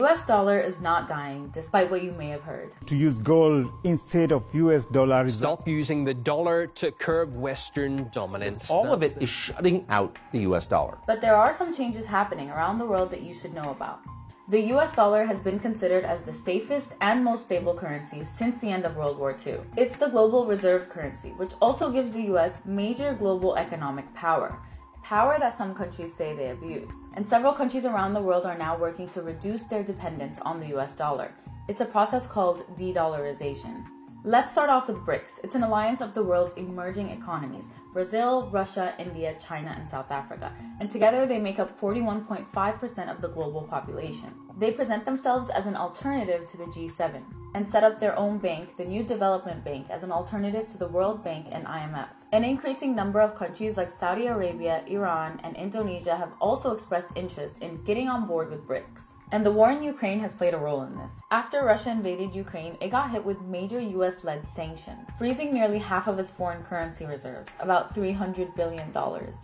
US dollar is not dying, despite what you may have heard. To use gold instead of US dollars. Stop using the dollar to curb Western dominance. All of it is shutting out the US dollar. But there are some changes happening around the world that you should know about. The US dollar has been considered as the safest and most stable currency since the end of World War II. It's the global reserve currency, which also gives the US major global economic power. Power that some countries say they abuse. And several countries around the world are now working to reduce their dependence on the US dollar. It's a process called De-Dollarization. Let's start off with BRICS. It's an alliance of the world's emerging economies: Brazil, Russia, India, China, and South Africa. And together they make up 41.5% of the global population. They present themselves as an alternative to the G7 and set up their own bank, the New Development Bank, as an alternative to the World Bank and IMF. An increasing number of countries like Saudi Arabia, Iran, and Indonesia have also expressed interest in getting on board with BRICS. And the war in Ukraine has played a role in this. After Russia invaded Ukraine, it got hit with major US-led sanctions, freezing nearly half of its foreign currency reserves, about $300 billion,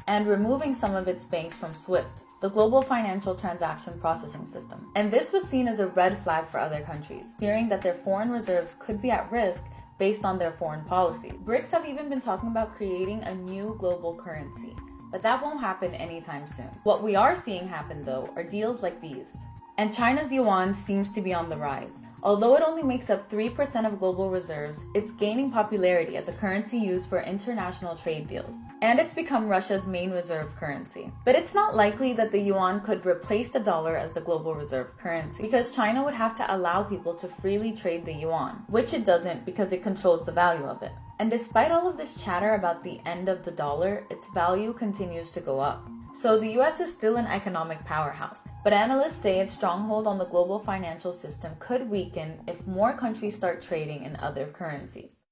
and removing some of its banks from SWIFT, the global financial transaction processing system. And this was seen as a red flag for other countries, fearing that their foreign reserves could be at risk based on their foreign policy. BRICS have even been talking about creating a new global currency, but that won't happen anytime soon. What we are seeing happen, though, are deals like these. And China's yuan seems to be on the rise. Although it only makes up 3% of global reserves, it's gaining popularity as a currency used for international trade deals. And it's become Russia's main reserve currency. But it's not likely that the yuan could replace the dollar as the global reserve currency, because China would have to allow people to freely trade the yuan, which it doesn't because it controls the value of it. And despite all of this chatter about the end of the dollar, its value continues to go up. So the US is still an economic powerhouse, but analysts say its stronghold on the global financial system could weaken if more countries start trading in other currencies.